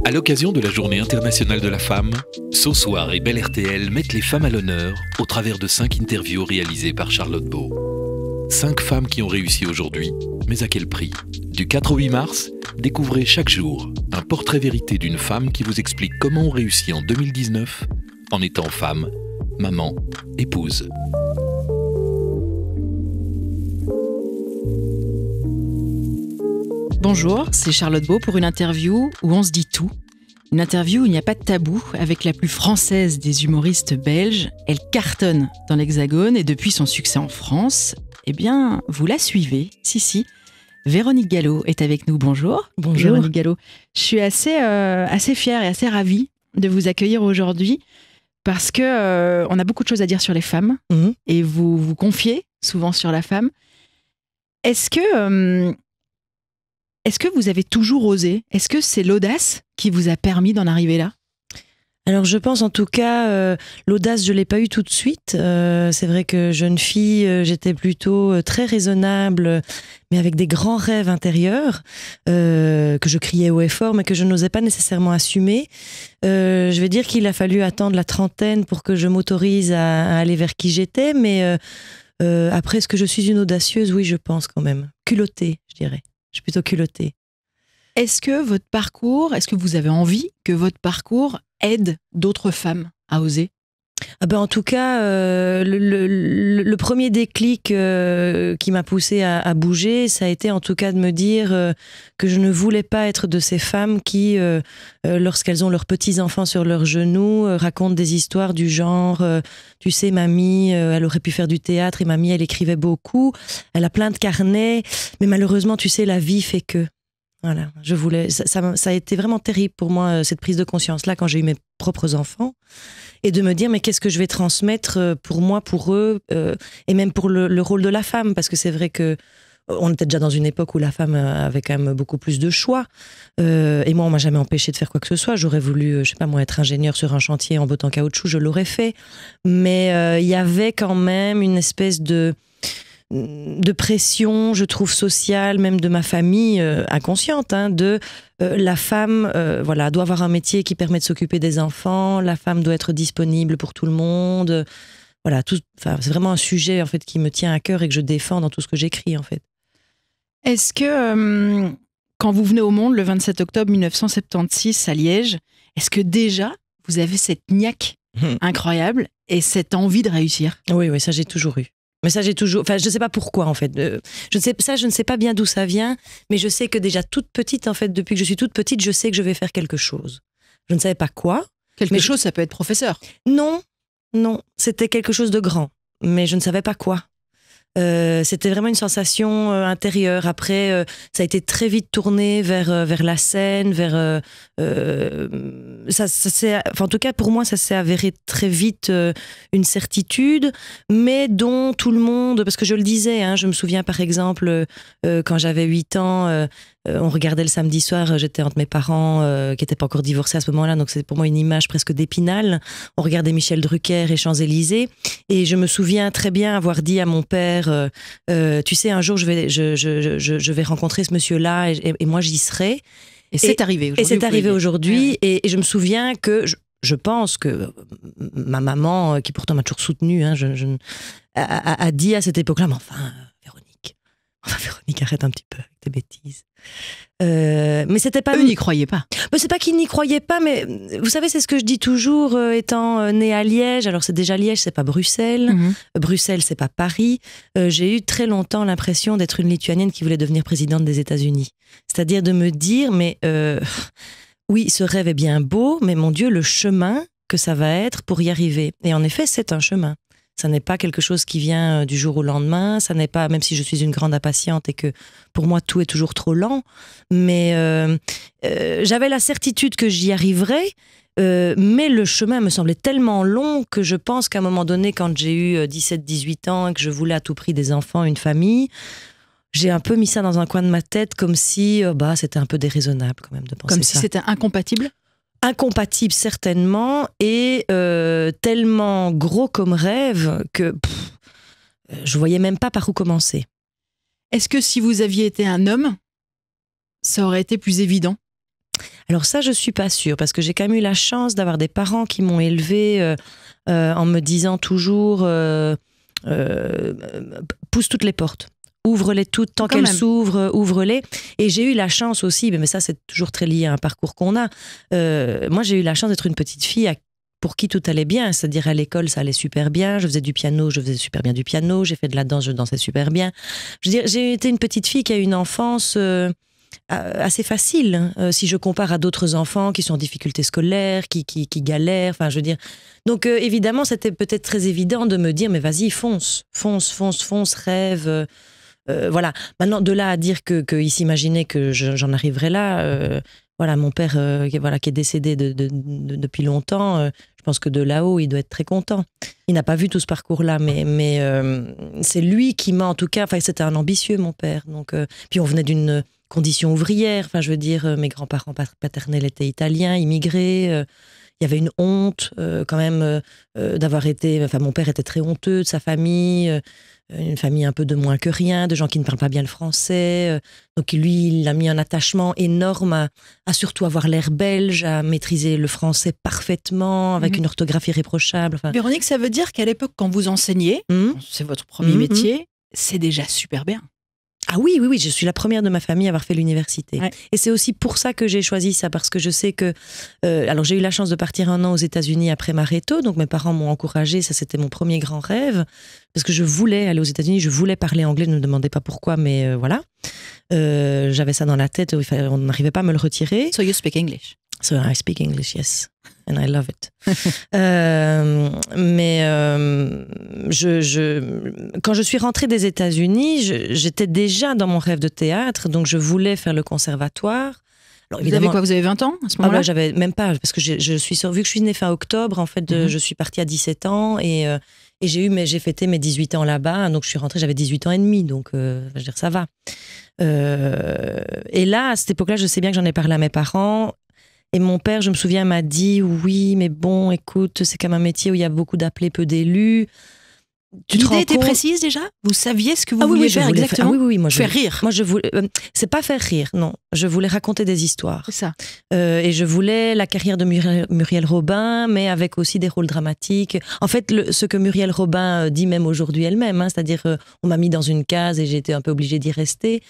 À l'occasion de la Journée internationale de la femme, Ce Soir et Belle RTL mettent les femmes à l'honneur au travers de 5 interviews réalisées par Charlotte Beau. 5 femmes qui ont réussi aujourd'hui, mais à quel prix? Du 4 au 8 mars, découvrez chaque jour un portrait vérité d'une femme qui vous explique comment on réussit en 2019 en étant femme, maman, épouse. Bonjour, c'est Charlotte Beau pour une interview où on se dit tout. Une interview où il n'y a pas de tabou avec la plus française des humoristes belges. Elle cartonne dans l'Hexagone et depuis son succès en France, eh bien, vous la suivez. Si. Véronique Gallo est avec nous. Bonjour. Bonjour. Véronique Gallo. Je suis assez fière et assez ravie de vous accueillir aujourd'hui parce que on a beaucoup de choses à dire sur les femmes et vous vous confiez souvent sur la femme. Est-ce que vous avez toujours osé? Est-ce que c'est l'audace qui vous a permis d'en arriver là? Alors je pense en tout cas, l'audace je l'ai pas eu tout de suite. C'est vrai que jeune fille, j'étais plutôt très raisonnable, mais avec des grands rêves intérieurs que je criais haut et fort, mais que je n'osais pas nécessairement assumer. Je vais dire qu'il a fallu attendre la trentaine pour que je m'autorise à aller vers qui j'étais, mais après, est-ce que je suis une audacieuse? Oui, je pense quand même. Culottée, je dirais. Je suis plutôt culottée. Est-ce que vous avez envie que votre parcours aide d'autres femmes à oser? En tout cas, le premier déclic qui m'a poussée à bouger, ça a été en tout cas de me dire que je ne voulais pas être de ces femmes qui, lorsqu'elles ont leurs petits-enfants sur leurs genoux, racontent des histoires du genre tu sais, mamie, elle aurait pu faire du théâtre et mamie, elle écrivait beaucoup, elle a plein de carnets, mais malheureusement, tu sais, la vie fait que... Voilà, ça a été vraiment terrible pour moi, cette prise de conscience-là, quand j'ai eu mes propres enfants, et de me dire, mais qu'est-ce que je vais transmettre pour moi, pour eux, et même pour le rôle de la femme, parce que c'est vrai que on était déjà dans une époque où la femme avait quand même beaucoup plus de choix, et moi, on m'a jamais empêché de faire quoi que ce soit. J'aurais voulu, je sais pas moi, être ingénieur sur un chantier en bottes en caoutchouc, je l'aurais fait, mais il y avait quand même une espèce de pression, je trouve, sociale, même de ma famille, inconsciente, de la femme doit avoir un métier qui permet de s'occuper des enfants, la femme doit être disponible pour tout le monde. Voilà, c'est vraiment un sujet en fait, qui me tient à cœur et que je défends dans tout ce que j'écris, en fait. Est-ce que, quand vous venez au monde le 27 octobre 1976 à Liège, est-ce que déjà, vous avez cette niaque incroyable et cette envie de réussir? Oui, ça j'ai toujours eu. Mais ça, je ne sais pas pourquoi, en fait. Je ne sais pas bien d'où ça vient, mais je sais que déjà toute petite, en fait, depuis que je suis toute petite, je sais que je vais faire quelque chose. Je ne savais pas quoi. Quelque chose, ça peut être professeur. Non, c'était quelque chose de grand, mais je ne savais pas quoi. C'était vraiment une sensation intérieure. Après, ça a été très vite tourné vers la scène, en tout cas pour moi ça s'est avéré très vite une certitude, mais dont tout le monde, parce que je le disais, je me souviens par exemple quand j'avais 8 ans, on regardait le samedi soir, j'étais entre mes parents qui n'étaient pas encore divorcés à ce moment-là, donc c'est pour moi une image presque d'Épinal. On regardait Michel Drucker et Champs-Élysées, et je me souviens très bien avoir dit à mon père tu sais, un jour je vais rencontrer ce monsieur-là et moi j'y serai. Et c'est arrivé aujourd'hui. Et c'est arrivé aujourd'hui, et je me souviens que je pense que ma maman, qui pourtant m'a toujours soutenue, a dit à cette époque-là, mais enfin Véronique, arrête un petit peu avec tes bêtises. Mais c'était pas... Eux n'y croyaient pas. C'est pas qu'ils n'y croyaient pas, mais vous savez, c'est ce que je dis toujours, étant née à Liège. Alors c'est déjà Liège, c'est pas Bruxelles. Bruxelles, c'est pas Paris. J'ai eu très longtemps l'impression d'être une Lituanienne qui voulait devenir présidente des États-Unis. C'est-à-dire de me dire, mais oui, ce rêve est bien beau, mais mon Dieu, le chemin que ça va être pour y arriver. Et en effet, c'est un chemin. Ça n'est pas quelque chose qui vient du jour au lendemain. Ça n'est pas, même si je suis une grande impatiente et que pour moi tout est toujours trop lent, mais j'avais la certitude que j'y arriverais. Mais le chemin me semblait tellement long que je pense qu'à un moment donné, quand j'ai eu 17-18 ans et que je voulais à tout prix des enfants, une famille, j'ai un peu mis ça dans un coin de ma tête comme si c'était un peu déraisonnable quand même de penser ça. Comme si c'était incompatible? incompatible certainement, et tellement gros comme rêve que je voyais même pas par où commencer. Est-ce que si vous aviez été un homme, ça aurait été plus évident? Alors ça, je suis pas sûre, parce que j'ai quand même eu la chance d'avoir des parents qui m'ont élevée en me disant toujours pousse toutes les portes. Ouvre-les toutes, tant qu'elles s'ouvrent, ouvre-les. Et j'ai eu la chance aussi, mais ça c'est toujours très lié à un parcours qu'on a. Moi j'ai eu la chance d'être une petite fille pour qui tout allait bien, c'est-à-dire à l'école ça allait super bien, je faisais du piano, je faisais super bien du piano, j'ai fait de la danse, je dansais super bien. Je veux dire, j'ai été une petite fille qui a eu une enfance assez facile, si je compare à d'autres enfants qui sont en difficulté scolaire, qui galèrent, enfin je veux dire. Donc évidemment c'était peut-être très évident de me dire mais vas-y fonce, rêve. Voilà. Maintenant, de là à dire qu'il s'imaginait que j'en arriverais là, voilà, mon père qui est décédé depuis longtemps, je pense que de là-haut, il doit être très content. Il n'a pas vu tout ce parcours-là, mais c'est lui qui m'a, en tout cas, c'était un ambitieux, mon père. Donc, puis on venait d'une condition ouvrière, enfin, je veux dire, mes grands-parents paternels étaient italiens, immigrés. Il y avait une honte quand même d'avoir été... Enfin, mon père était très honteux de sa famille, une famille un peu de moins que rien, de gens qui ne parlent pas bien le français. Donc lui, il a mis un attachement énorme à surtout avoir l'air belge, à maîtriser le français parfaitement, avec une orthographe irréprochable. Enfin... Véronique, ça veut dire qu'à l'époque, quand vous enseignez, c'est votre premier métier, c'est déjà super bien. Ah oui, je suis la première de ma famille à avoir fait l'université. Ouais. Et c'est aussi pour ça que j'ai choisi ça, parce que je sais que... alors j'ai eu la chance de partir 1 an aux États-Unis après ma réto, donc mes parents m'ont encouragée, ça c'était mon premier grand rêve, parce que je voulais aller aux États-Unis, je voulais parler anglais, ne me demandez pas pourquoi, mais voilà. J'avais ça dans la tête, on n'arrivait pas à me le retirer. So you speak English? So I speak English, yes. And I love it. Quand je suis rentrée des États-Unis, j'étais déjà dans mon rêve de théâtre, donc je voulais faire le conservatoire. Alors, vous avez quoi? Vous avez 20 ans à ce moment-là? J'avais même pas, parce que vu que je suis née fin octobre, en fait, je suis partie à 17 ans et j'ai fêté mes 18 ans là-bas, donc je suis rentrée, j'avais 18 ans et demi, donc je veux dire, ça va. Et là, à cette époque-là, je sais bien que j'en ai parlé à mes parents. Et mon père, je me souviens, m'a dit « Oui, mais bon, écoute, c'est comme un métier où il y a beaucoup d'appelés, peu d'élus. » L'idée était précise déjà? Vous saviez ce que vous vouliez faire exactement? Oui, moi, faire rire. Moi, je voulais... c'est pas faire rire, non. Je voulais raconter des histoires. C'est ça. Et je voulais la carrière de Muriel Robin, mais avec aussi des rôles dramatiques. En fait, ce que Muriel Robin dit même aujourd'hui elle-même, c'est-à-dire on m'a mis dans une case et j'ai été un peu obligée d'y rester.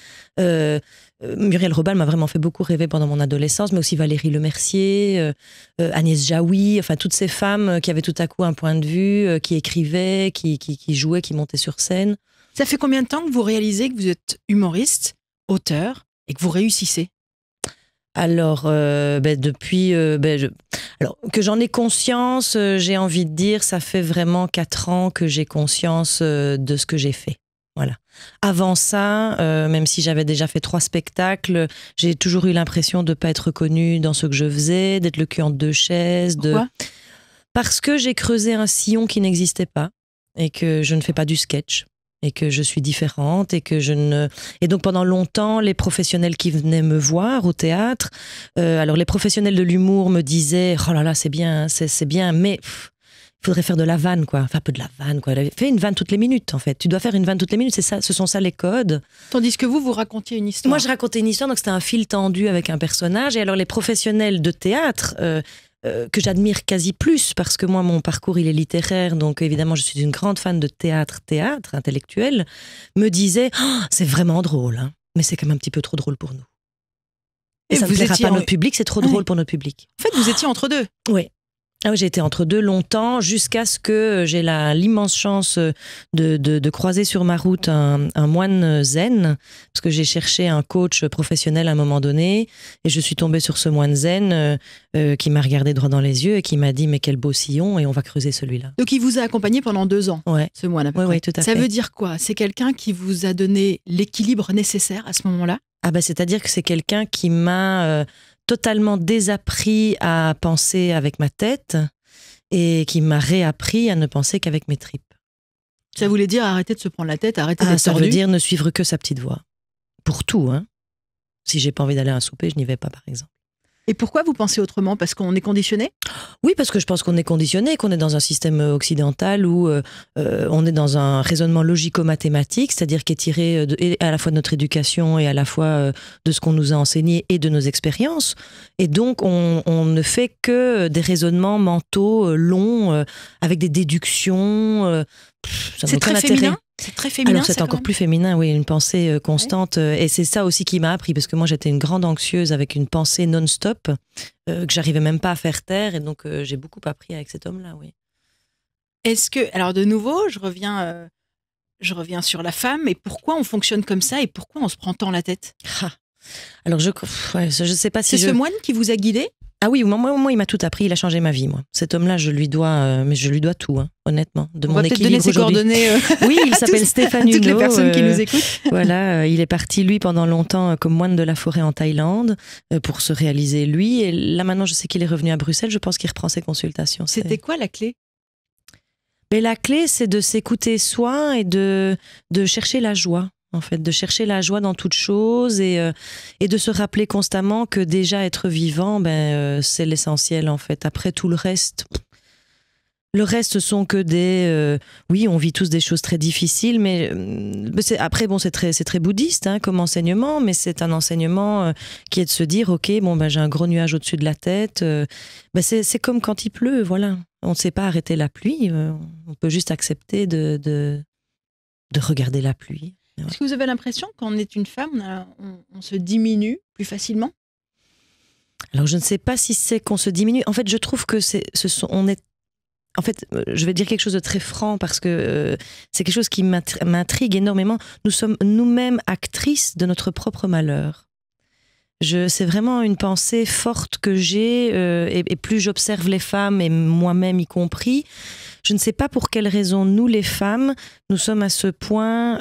Muriel Robin m'a vraiment fait beaucoup rêver pendant mon adolescence, mais aussi Valérie Lemercier, Agnès Jaoui, enfin toutes ces femmes qui avaient tout à coup un point de vue, qui écrivaient, qui jouaient, qui montaient sur scène. Ça fait combien de temps que vous réalisez que vous êtes humoriste, auteur, et que vous réussissez? Alors, depuis... alors, que j'en ai conscience, j'ai envie de dire, ça fait vraiment 4 ans que j'ai conscience de ce que j'ai fait. Voilà. Avant ça, même si j'avais déjà fait 3 spectacles, j'ai toujours eu l'impression de ne pas être reconnue dans ce que je faisais, d'être le cul entre 2 chaises. Pourquoi ? Parce que j'ai creusé un sillon qui n'existait pas et que je ne fais pas du sketch et que je suis différente et que je ne... Et donc pendant longtemps, les professionnels qui venaient me voir au théâtre, alors les professionnels de l'humour me disaient « Oh là là, c'est bien, mais... » Il faudrait faire de la vanne, quoi. Enfin, un peu de la vanne, quoi. Fais une vanne toutes les minutes, en fait. Tu dois faire une vanne toutes les minutes, c'est ça, ce sont ça les codes. Tandis que vous racontiez une histoire. Moi, je racontais une histoire, donc c'était un fil tendu avec un personnage. Et alors, les professionnels de théâtre, que j'admire quasi plus, parce que moi, mon parcours, il est littéraire, donc évidemment, je suis une grande fan de théâtre intellectuel, me disaient oh, « C'est vraiment drôle, hein, mais c'est quand même un petit peu trop drôle pour nous. » Et ça ne plaira pas à notre public, c'est trop drôle pour notre public. En fait, vous étiez entre deux. Oui. Ah oui, j'ai été entre deux longtemps, jusqu'à ce que j'ai l'immense chance de croiser sur ma route un moine zen, parce que j'ai cherché un coach professionnel à un moment donné, et je suis tombée sur ce moine zen qui m'a regardé droit dans les yeux et qui m'a dit « Mais quel beau sillon, et on va creuser celui-là. » Donc il vous a accompagné pendant 2 ans, ouais. Ce moine à peu près. Oui, tout à fait. Ça veut dire quoi? C'est quelqu'un qui vous a donné l'équilibre nécessaire à ce moment-là? Ah ben, c'est-à-dire que c'est quelqu'un qui m'a... totalement désappris à penser avec ma tête et qui m'a réappris à ne penser qu'avec mes tripes. Ça voulait dire arrêter de se prendre la tête, arrêter d'être ça tordu. veut dire ne suivre que sa petite voix. Pour tout, hein. Si j'ai pas envie d'aller à un souper, je n'y vais pas, par exemple. Et pourquoi vous pensez autrement? Parce qu'on est conditionné? Oui, parce que je pense qu'on est conditionné, qu'on est dans un système occidental où on est dans un raisonnement logico-mathématique, c'est-à-dire qui est tiré à la fois de notre éducation et à la fois de ce qu'on nous a enseigné et de nos expériences. Et donc, on ne fait que des raisonnements mentaux longs, avec des déductions. C'est très féminin. C'est très féminin. Alors c'est encore plus féminin, oui, une pensée constante. Et c'est ça aussi qui m'a appris, parce que moi j'étais une grande anxieuse avec une pensée non-stop que j'arrivais même pas à faire taire. Et donc j'ai beaucoup appris avec cet homme-là, oui. Est-ce que, alors de nouveau, je reviens sur la femme, et pourquoi on fonctionne comme ça et pourquoi on se prend tant la tête? Alors je sais pas si c'est ce moine qui vous a guidé? Ah oui, moi, il m'a tout appris, il a changé ma vie, moi. Cet homme-là, je lui dois tout, hein, honnêtement. De on mon va peut-être donner ses coordonnées. Oui, il s'appelle Stéphane Huneau. Toutes les personnes qui nous écoutent. Voilà, il est parti, lui, pendant longtemps comme moine de la forêt en Thaïlande pour se réaliser, lui. Et là, maintenant, je sais qu'il est revenu à Bruxelles, je pense qu'il reprend ses consultations. C'était quoi la clé? Mais la clé, c'est de s'écouter soi et de chercher la joie. En fait, de chercher la joie dans toute chose et de se rappeler constamment que déjà être vivant, c'est l'essentiel en fait. Après tout le reste sont que des... oui, on vit tous des choses très difficiles, mais après, bon, c'est très bouddhiste hein, comme enseignement, mais c'est un enseignement qui est de se dire, ok, j'ai un gros nuage au-dessus de la tête. C'est comme quand il pleut, voilà. On ne sait pas arrêter la pluie, on peut juste accepter de regarder la pluie. Est-ce que vous avez l'impression quand on est une femme, on se diminue plus facilement? Alors je ne sais pas si c'est qu'on se diminue. En fait, je trouve que en fait, je vais dire quelque chose de très franc parce que c'est quelque chose qui m'intrigue énormément. Nous sommes nous-mêmes actrices de notre propre malheur. C'est vraiment une pensée forte que j'ai et plus j'observe les femmes et moi-même y compris, je ne sais pas pour quelle raison nous les femmes, nous sommes à ce point...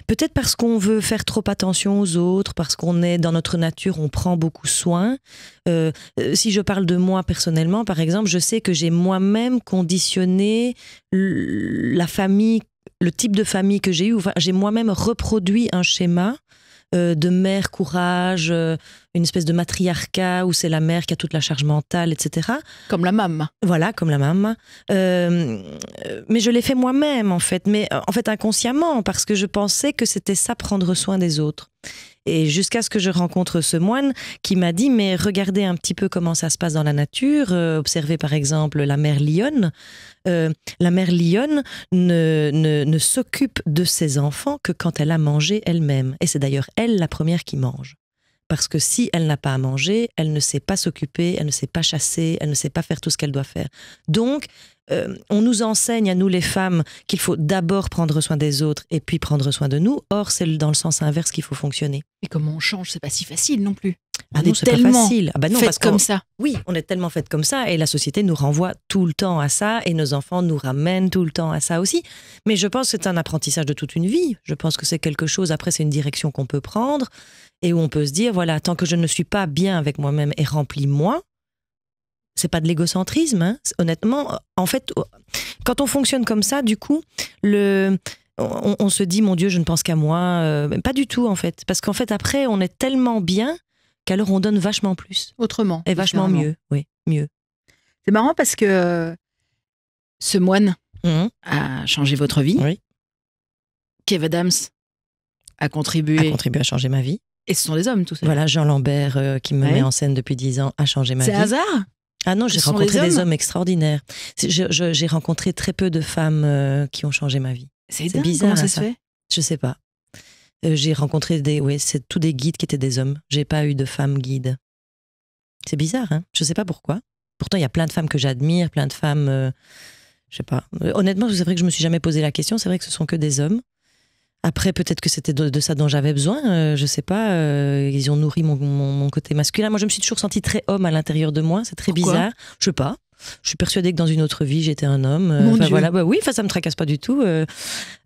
peut-être parce qu'on veut faire trop attention aux autres, parce qu'on est dans notre nature, on prend beaucoup soin. Si je parle de moi personnellement, par exemple, je sais que j'ai moi-même conditionné la famille, le type de famille que j'ai eu. Enfin, j'ai moi-même reproduit un schéma de mère courage, une espèce de matriarcat où c'est la mère qui a toute la charge mentale, etc. Comme la maman. Voilà, comme la maman. Mais je l'ai fait moi-même, en fait. Mais en fait, inconsciemment, parce que je pensais que c'était ça, prendre soin des autres. Et jusqu'à ce que je rencontre ce moine qui m'a dit, mais regardez un petit peu comment ça se passe dans la nature. Observez par exemple la mère lionne. La mère lionne ne s'occupe de ses enfants que quand elle a mangé elle-même. Et c'est d'ailleurs elle la première qui mange. Parce que si elle n'a pas à manger, elle ne sait pas s'occuper, elle ne sait pas chasser, elle ne sait pas faire tout ce qu'elle doit faire. Donc, on nous enseigne à nous les femmes qu'il faut d'abord prendre soin des autres et puis prendre soin de nous. Or, c'est dans le sens inverse qu'il faut fonctionner. Et comment on change, c'est pas si facile non plus. Ah non, c'est pas facile. Ah bah non, faites comme ça. Oui, on est tellement faites comme ça et la société nous renvoie tout le temps à ça et nos enfants nous ramènent tout le temps à ça aussi. Mais je pense que c'est un apprentissage de toute une vie. Je pense que c'est quelque chose, après c'est une direction qu'on peut prendre et où on peut se dire, voilà, tant que je ne suis pas bien avec moi-même et rempli moi, c'est pas de l'égocentrisme, hein. Honnêtement, en fait, quand on fonctionne comme ça, du coup, on se dit, mon Dieu, je ne pense qu'à moi. Pas du tout, en fait. Parce qu'en fait, après, on est tellement bien qu'alors on donne vachement plus. Autrement. Et vachement mieux, oui, mieux. C'est marrant parce que ce moine a changé votre vie. Oui. Kev Adams a contribué à changer ma vie. Et ce sont des hommes, tout ça. Voilà, Jean Lambert, qui me met en scène depuis 10 ans, a changé ma vie. C'est hasard? Ah non, j'ai rencontré des hommes extraordinaires. J'ai rencontré très peu de femmes qui ont changé ma vie. C'est bizarre. Comment ça se fait? Je sais pas. J'ai rencontré c'est tous des guides qui étaient des hommes. J'ai pas eu de femmes guides. C'est bizarre, hein? Je sais pas pourquoi. Pourtant, il y a plein de femmes que j'admire, plein de femmes... je sais pas. Honnêtement, c'est vrai que je me suis jamais posé la question. C'est vrai que ce sont que des hommes. Après, peut-être que c'était de ça dont j'avais besoin. Je sais pas. Ils ont nourri mon côté masculin. Moi, je me suis toujours sentie très homme à l'intérieur de moi. C'est très bizarre. Je sais pas. Je suis persuadée que dans une autre vie, j'étais un homme. Mon Dieu. Voilà, oui, ça me tracasse pas du tout.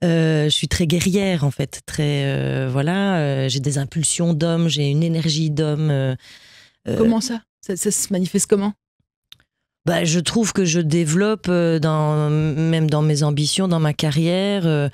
Je suis très guerrière, en fait. Très, voilà. J'ai des impulsions d'homme. J'ai une énergie d'homme. Comment ça se manifeste comment? Je trouve que je développe, même dans mes ambitions, dans ma carrière.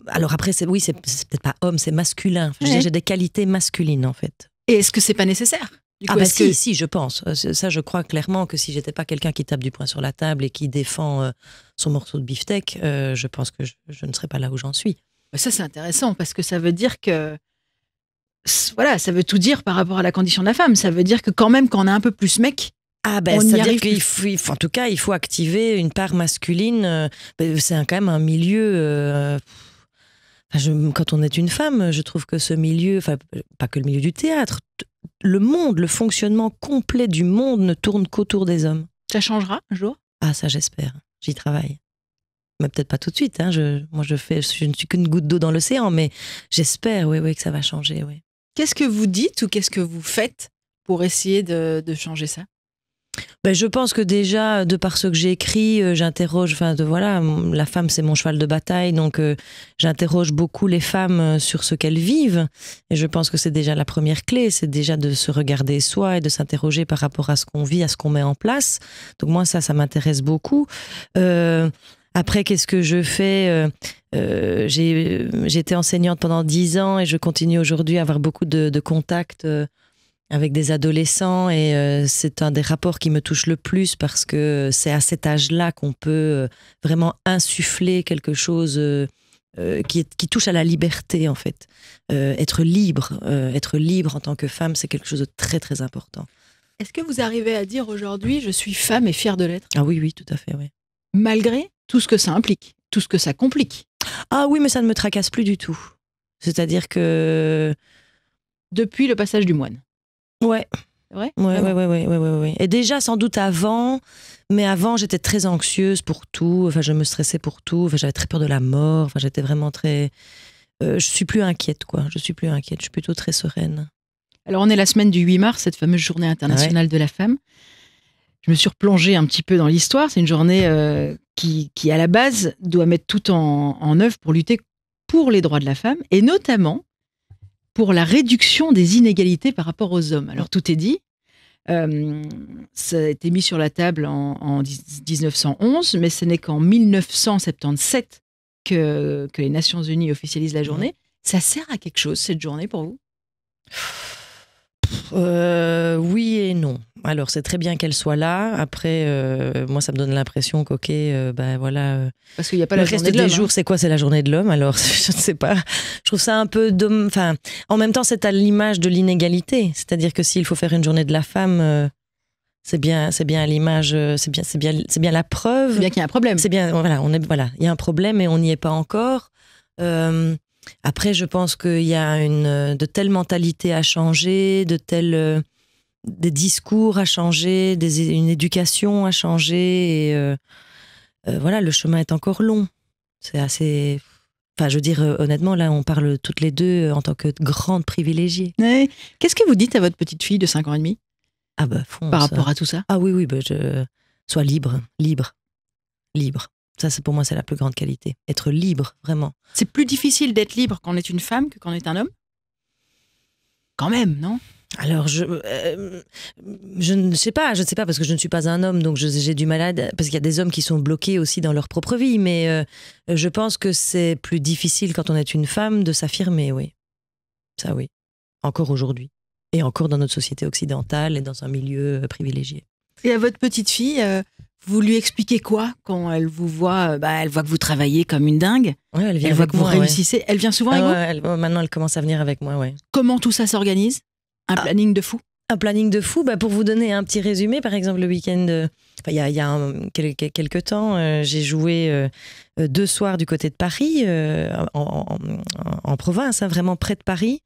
Alors après, c'est peut-être pas homme, c'est masculin. Je veux dire, j'ai des qualités masculines, en fait. Et est-ce que c'est pas nécessaire? Du coup, si, je pense. Ça, je crois clairement que si j'étais pas quelqu'un qui tape du poing sur la table et qui défend son morceau de beefsteak, je pense que je ne serais pas là où j'en suis. Ça, c'est intéressant, parce que ça veut dire que... Voilà, ça veut tout dire par rapport à la condition de la femme. Ça veut dire que quand même, quand on est un peu plus mec, c'est-à-dire qu'il faut, en tout cas, il faut activer une part masculine. C'est quand même un milieu... quand on est une femme, je trouve que ce milieu, pas que le milieu du théâtre, le monde, le fonctionnement complet du monde ne tourne qu'autour des hommes. Ça changera un jour? Ça j'espère. J'y travaille. Mais peut-être pas tout de suite. Hein. Je ne suis qu'une goutte d'eau dans l'océan, mais j'espère, oui, que ça va changer. Oui. Qu'est-ce que vous dites ou qu'est-ce que vous faites pour essayer de changer ça? Je pense que déjà, de par ce que j'ai écrit, j'interroge, la femme c'est mon cheval de bataille, donc j'interroge beaucoup les femmes sur ce qu'elles vivent, et je pense que c'est déjà la première clé, c'est déjà de se regarder soi et de s'interroger par rapport à ce qu'on vit, à ce qu'on met en place. Donc moi ça m'intéresse beaucoup. Après, qu'est-ce que je fais? J'ai été enseignante pendant 10 ans et je continue aujourd'hui à avoir beaucoup de contacts avec des adolescents, et c'est un des rapports qui me touche le plus, parce que c'est à cet âge-là qu'on peut vraiment insuffler quelque chose qui touche à la liberté, en fait. Être libre en tant que femme, c'est quelque chose de très très important. Est-ce que vous arrivez à dire aujourd'hui, je suis femme et fière de l'être? Ah oui, tout à fait, oui. Malgré tout ce que ça implique, tout ce que ça complique? Ah oui, mais ça ne me tracasse plus du tout. C'est-à-dire que... Depuis le passage du moine? Ouais. Ouais. Ouais. Et déjà, sans doute avant, mais avant, j'étais très anxieuse pour tout. Je me stressais pour tout. J'avais très peur de la mort. J'étais vraiment très... je suis plus inquiète, quoi. Je suis plutôt très sereine. Alors, on est la semaine du 8 mars, cette fameuse journée internationale de la femme. Je me suis replongée un petit peu dans l'histoire. C'est une journée qui, à la base, doit mettre tout en œuvre pour lutter pour les droits de la femme, et notamment pour la réduction des inégalités par rapport aux hommes. Alors, tout est dit. Ça a été mis sur la table en 1911, mais ce n'est qu'en 1977 que les Nations Unies officialisent la journée. Ça sert à quelque chose, cette journée, pour vous? Oui et non. Alors, c'est très bien qu'elle soit là. Après, moi, ça me donne l'impression qu'ok, parce qu'il n'y a pas le reste des jours, c'est quoi? C'est la journée de l'homme. Alors, je ne sais pas. Je trouve ça un peu... en même temps, c'est à l'image de l'inégalité. C'est-à-dire que s'il faut faire une journée de la femme... c'est bien à l'image, c'est bien la preuve. C'est bien qu'il y a un problème. C'est bien, il y a un problème et on n'y est pas encore. Après, je pense qu'il y a de telles mentalités à changer, des discours à changer, une éducation à changer, et le chemin est encore long. C'est assez... je veux dire, honnêtement, là, on parle toutes les deux en tant que grandes privilégiées. Ouais. Qu'est-ce que vous dites à votre petite fille de 5 ans et demi? Fonce. Par rapport à tout ça? Ah oui, sois libre. Ça, pour moi, c'est la plus grande qualité. Être libre, vraiment. C'est plus difficile d'être libre quand on est une femme que quand on est un homme? Quand même, non? Alors, je ne sais pas, parce que je ne suis pas un homme, donc j'ai du mal parce qu'il y a des hommes qui sont bloqués aussi dans leur propre vie, mais je pense que c'est plus difficile quand on est une femme de s'affirmer, oui. Ça, oui. Encore aujourd'hui. Et encore dans notre société occidentale et dans un milieu privilégié. Et à votre petite fille, vous lui expliquez quoi quand elle vous voit? Elle voit que vous travaillez comme une dingue. Ouais, elle voit que vous réussissez. Ouais. Elle vient souvent avec vous? Maintenant, elle commence à venir avec moi, ouais. Comment tout ça s'organise? Un planning de fou? Un planning de fou, pour vous donner un petit résumé, par exemple, le week-end, il y a quelques temps, j'ai joué 2 soirs du côté de Paris, en province, vraiment près de Paris.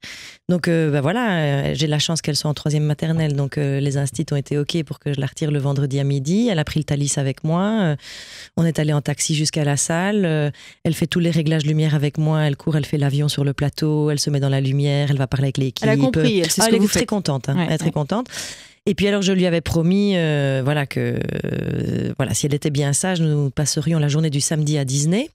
Donc j'ai la chance qu'elle soit en 3e maternelle, donc les instits ont été OK pour que je la retire le vendredi à midi. Elle a pris le Thalys avec moi, on est allé en taxi jusqu'à la salle, elle fait tous les réglages lumière avec moi, elle court, elle fait l'avion sur le plateau, elle se met dans la lumière, elle va parler avec l'équipe. Elle a compris, elle sait ce que vous faites. Très contente, elle est très contente. Et puis alors je lui avais promis que si elle était bien sage, nous passerions la journée du samedi à Disney.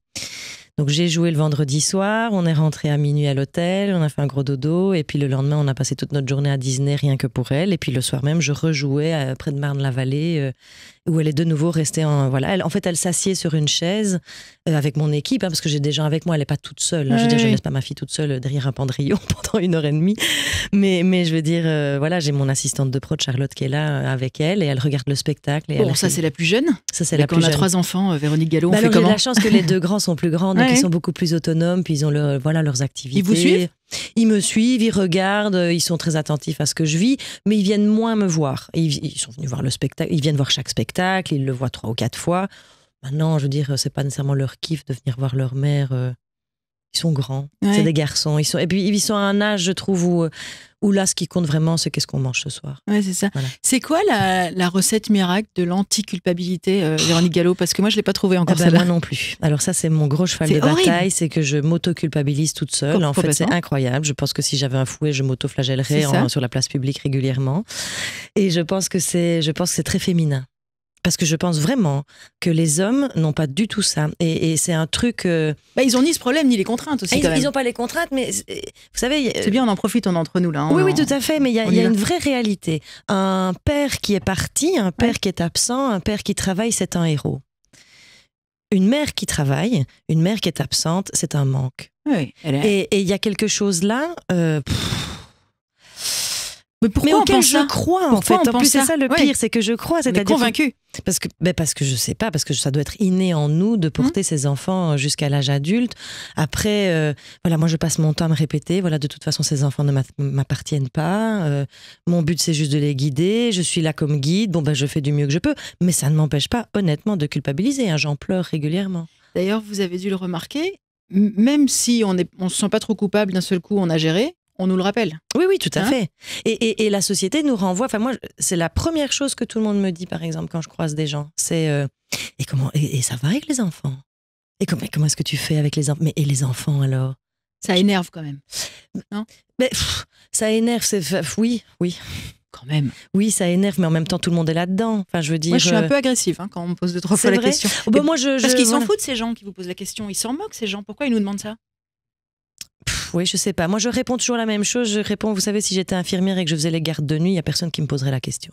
Donc j'ai joué le vendredi soir, on est rentré à minuit à l'hôtel, on a fait un gros dodo, et puis le lendemain on a passé toute notre journée à Disney rien que pour elle, et puis le soir même je rejouais près de Marne-la-Vallée, où elle est de nouveau restée en fait elle s'assied sur une chaise avec mon équipe, parce que j'ai des gens avec moi, elle n'est pas toute seule, je veux dire, je ne laisse pas ma fille toute seule derrière un pendrillon pendant 1h30, mais je veux dire, j'ai mon assistante de prod Charlotte qui est là avec elle, et elle regarde le spectacle. Et ça c'est la plus jeune. Ça c'est la plus jeune. Quand on a 3 enfants, Véronique Gallo, on fait alors, comment? J'ai la chance que les 2 grands sont plus grands, donc ils sont beaucoup plus autonomes, puis ils ont leurs activités. Ils vous suivent? Ils me suivent, ils regardent, ils sont très attentifs à ce que je vis, mais ils viennent moins me voir. Ils sont venus voir le spectacle, ils viennent voir chaque spectacle, ils le voient 3 ou 4 fois. Maintenant, je veux dire, c'est pas nécessairement leur kiff de venir voir leur mère. Ils sont grands, c'est des garçons. Et puis ils sont à un âge, je trouve, où là, ce qui compte vraiment, c'est qu'est-ce qu'on mange ce soir. Ouais, c'est ça. Voilà. C'est quoi la recette miracle de l'anti-culpabilité, Véronique Gallo? Parce que moi, je l'ai pas trouvée encore celle-là. Moi non plus. Alors ça, c'est mon gros cheval de bataille, c'est que je m'auto-culpabilise toute seule. En fait, c'est incroyable. Je pense que si j'avais un fouet, je m'auto-flagellerais sur la place publique régulièrement. Et je pense que c'est très féminin. Parce que je pense vraiment que les hommes n'ont pas du tout ça. Et c'est un truc... ils ont ni ce problème, ni les contraintes aussi. Ils n'ont pas les contraintes, mais vous savez... C'est bien, on en profite, on est entre nous là. Oui, tout à fait, mais il y a une vraie réalité. Un père qui est parti, un père qui est absent, un père qui travaille, c'est un héros. Une mère qui travaille, une mère qui est absente, c'est un manque. Oui, et il y a quelque chose là... Mais auquel je crois, en fait. En plus, c'est ça le pire, c'est que je crois. On est convaincu. Parce que je sais pas, parce que ça doit être inné en nous de porter ces enfants jusqu'à l'âge adulte. Après, moi, je passe mon temps à me répéter, de toute façon, ces enfants ne m'appartiennent pas. Mon but, c'est juste de les guider. Je suis là comme guide. Je fais du mieux que je peux. Mais ça ne m'empêche pas, honnêtement, de culpabiliser. J'en pleure régulièrement. D'ailleurs, vous avez dû le remarquer, même si on se sent pas trop coupable d'un seul coup, on a géré. On nous le rappelle. Oui, tout à fait. Et la société nous renvoie. Enfin, moi, c'est la première chose que tout le monde me dit, par exemple, quand je croise des gens. C'est et ça va avec les enfants? Et comment est-ce que tu fais avec les enfants? Mais et les enfants alors? Ça énerve quand même. Non? Mais ça énerve. Oui. Quand même. Oui, ça énerve, mais en même temps, tout le monde est là-dedans. Enfin, je veux dire. Moi, je suis un peu agressive quand on me pose 2-3 fois la question. Parce qu'ils s'en foutent ces gens qui vous posent la question. Ils s'en moquent ces gens. Pourquoi ils nous demandent ça? Oui, je sais pas. Moi, je réponds toujours la même chose. Je réponds, vous savez, si j'étais infirmière et que je faisais les gardes de nuit, il n'y a personne qui me poserait la question.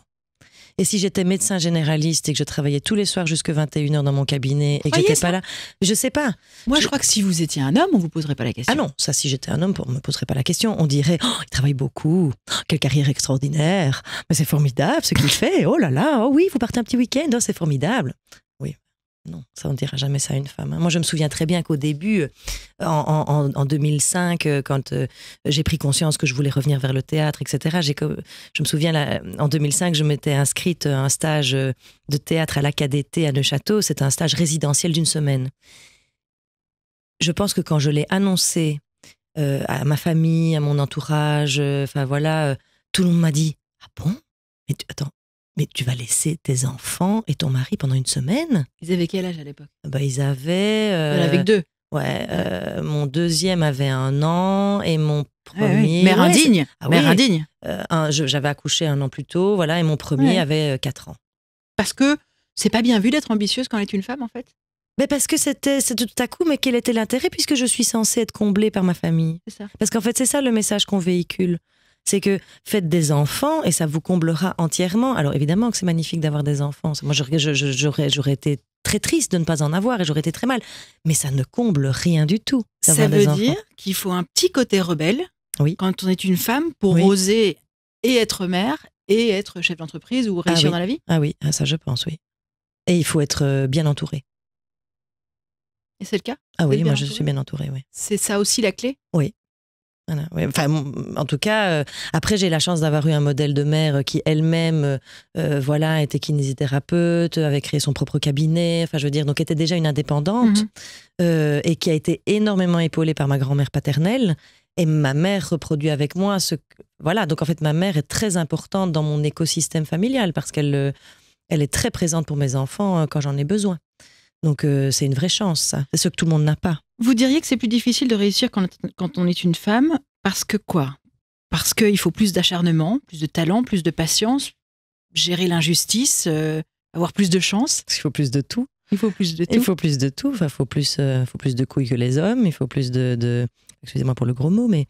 Et si j'étais médecin généraliste et que je travaillais tous les soirs jusqu'à 21h dans mon cabinet et que j'étais pas là, je sais pas. Moi, je crois que si vous étiez un homme, on vous poserait pas la question. Ah non, ça, si j'étais un homme, on me poserait pas la question. On dirait, il travaille beaucoup, quelle carrière extraordinaire, mais c'est formidable ce qu'il fait. Oh là là, oh oui, vous partez un petit week-end, oh, c'est formidable. Oui. Non, ça on dira jamais ça à une femme. Moi, je me souviens très bien qu'au début, en 2005, quand j'ai pris conscience que je voulais revenir vers le théâtre, etc., je me souviens, en 2005, je m'étais inscrite à un stage de théâtre à l'Acadété à Neuchâteau. C'était un stage résidentiel d'1 semaine. Je pense que quand je l'ai annoncé à ma famille, à mon entourage, tout le monde m'a dit « Ah bon? Mais attends, mais tu vas laisser tes enfants et ton mari pendant 1 semaine ?» Ils avaient quel âge à l'époque? Ils avaient... avec 2. Ouais, mon deuxième avait 1 an et mon premier... Mère indigne. Mère indigne. J'avais accouché 1 an plus tôt, et mon premier avait 4 ans. Parce que c'est pas bien vu d'être ambitieuse quand on est une femme, en fait? Mais parce que c'est tout à coup, mais quel était l'intérêt puisque je suis censée être comblée par ma famille? C'est ça. Parce qu'en fait, c'est ça le message qu'on véhicule. C'est que faites des enfants et ça vous comblera entièrement. Alors évidemment que c'est magnifique d'avoir des enfants. Moi, j'aurais été très triste de ne pas en avoir et j'aurais été très mal. Mais ça ne comble rien du tout. Ça veut dire qu'il faut un petit côté rebelle quand on est une femme pour oser et être mère et être chef d'entreprise ou réussir dans la vie. Ah oui, ça je pense, oui. Et il faut être bien entouré. Et c'est le cas? Ah oui, moi je suis bien entourée, oui. C'est ça aussi la clé? Oui. Voilà, ouais. Enfin, en tout cas, après j'ai la chance d'avoir eu un modèle de mère qui elle-même, était kinésithérapeute, avait créé son propre cabinet. Enfin, je veux dire, donc était déjà une indépendante et qui a été énormément épaulée par ma grand-mère paternelle. Et ma mère reproduit avec moi donc en fait ma mère est très importante dans mon écosystème familial parce qu'elle est très présente pour mes enfants quand j'en ai besoin. Donc c'est une vraie chance, ça. C'est ce que tout le monde n'a pas. Vous diriez que c'est plus difficile de réussir quand on est une femme parce que quoi? Parce qu'il faut plus d'acharnement, plus de talent, plus de patience, gérer l'injustice, avoir plus de chance? Parce qu'il faut plus de tout. Il faut plus de tout. Il faut plus de tout. Enfin, faut plus de couilles que les hommes. Il faut plus de excusez-moi pour le gros mot, mais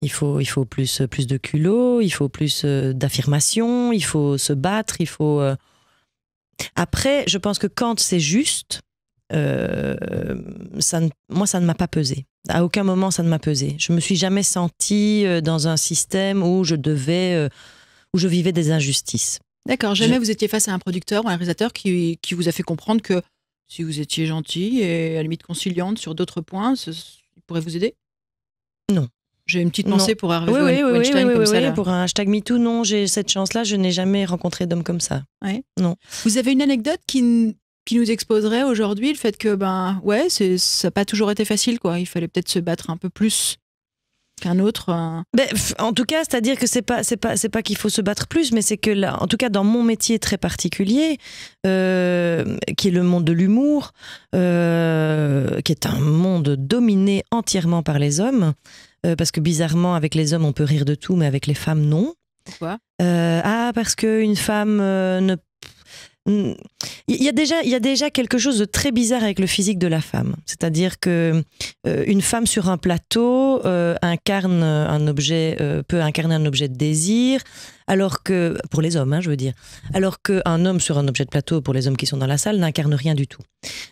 il faut plus de culot. Il faut plus d'affirmation. Il faut se battre. Il faut. Après, je pense que quand c'est juste, moi, ça ne m'a pas pesé. À aucun moment, ça ne m'a pesé. Je me suis jamais sentie dans un système où je vivais des injustices. D'accord, jamais vous étiez face à un producteur ou un réalisateur qui vous a fait comprendre que si vous étiez gentil et à la limite conciliante sur d'autres points, il pourrait vous aider? Non. J'ai une petite pensée pour Harvey Weinstein comme ça. Oui, pour un hashtag MeToo, non, j'ai cette chance-là, je n'ai jamais rencontré d'homme comme ça. Ouais. Non. Vous avez une anecdote qui nous exposerait aujourd'hui le fait que, ça n'a pas toujours été facile, quoi. Il fallait peut-être se battre un peu plus qu'un autre. En tout cas, c'est-à-dire que c'est pas qu'il faut se battre plus, mais c'est que là, en tout cas dans mon métier très particulier, qui est le monde de l'humour, qui est un monde dominé entièrement par les hommes, parce que bizarrement avec les hommes on peut rire de tout, mais avec les femmes non. Pourquoi ? Parce qu'une femme ne il y a déjà quelque chose de très bizarre avec le physique de la femme. C'est-à-dire que une femme sur un plateau peut incarner un objet de désir, alors que, pour les hommes, je veux dire, alors qu'un homme sur un objet de plateau, pour les hommes qui sont dans la salle, n'incarne rien du tout.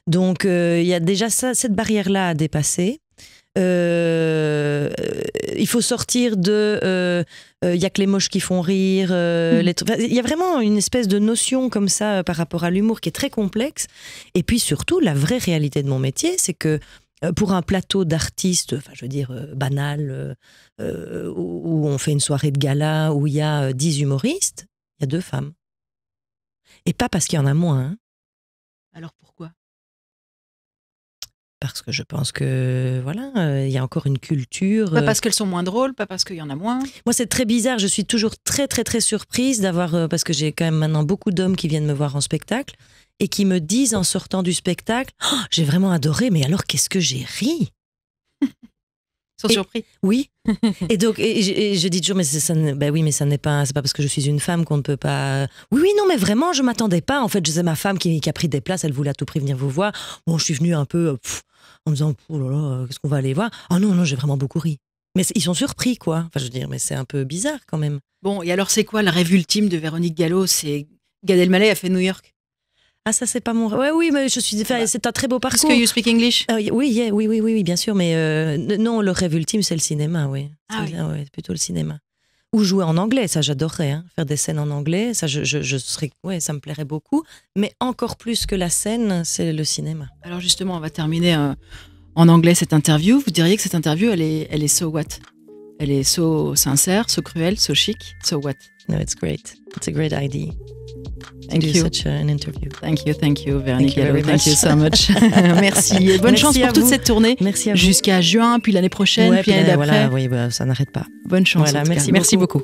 Donc il y a déjà cette barrière-là à dépasser. Il faut sortir de il y a que les moches qui font rire, il y a vraiment une espèce de notion comme ça par rapport à l'humour qui est très complexe. Et puis surtout la vraie réalité de mon métier, c'est que pour un plateau d'artistes, banal, où on fait une soirée de gala où il y a 10 humoristes, il y a 2 femmes, et pas parce qu'il y en a moins. Alors pourquoi ? Parce que je pense que, il y a encore une culture... Pas parce qu'elles sont moins drôles, pas parce qu'il y en a moins. Moi, c'est très bizarre. Je suis toujours très, très, très surprise d'avoir... parce que j'ai quand même maintenant beaucoup d'hommes qui viennent me voir en spectacle et qui me disent en sortant du spectacle « Oh, j'ai vraiment adoré, mais alors qu'est-ce que j'ai ri ?» Ils sont surpris. Oui. Et donc, je dis toujours, mais ça n'est pas, c'est pas parce que je suis une femme qu'on ne peut pas. Oui, non, mais vraiment, je m'attendais pas. En fait, je sais ma femme qui a pris des places, elle voulait à tout prix venir vous voir. Bon, je suis venue un peu en me disant, oh là là, qu'est-ce qu'on va aller voir ? Ah non, j'ai vraiment beaucoup ri. Mais ils sont surpris, quoi. Enfin, je veux dire, mais c'est un peu bizarre quand même. Bon, et alors, c'est quoi le rêve ultime de Véronique Gallo ? C'est Gad Elmaleh a fait New York. Ah, ça, c'est pas mon... Oui, mais c'est un très beau parcours. Est-ce que you speak English ? Oui, bien sûr, mais non, le rêve ultime, c'est le cinéma, oui. C'est plutôt le cinéma. Ou jouer en anglais, ça, j'adorerais, faire des scènes en anglais, ça, je serais... ça me plairait beaucoup, mais encore plus que la scène, c'est le cinéma. Alors justement, on va terminer en anglais cette interview. Vous diriez que cette interview, elle est so what ? Elle est so sincère, so cruelle, so chic, so what ? No, it's great. It's a great idea. Thank you. Such an interview. Thank you, Véronique Gallo. Thank you so much. Merci. Et bonne chance pour toute cette tournée. Merci à vous. Jusqu'à juin, puis l'année prochaine, puis l'année d'après. Ça n'arrête pas. Bonne chance. Merci beaucoup.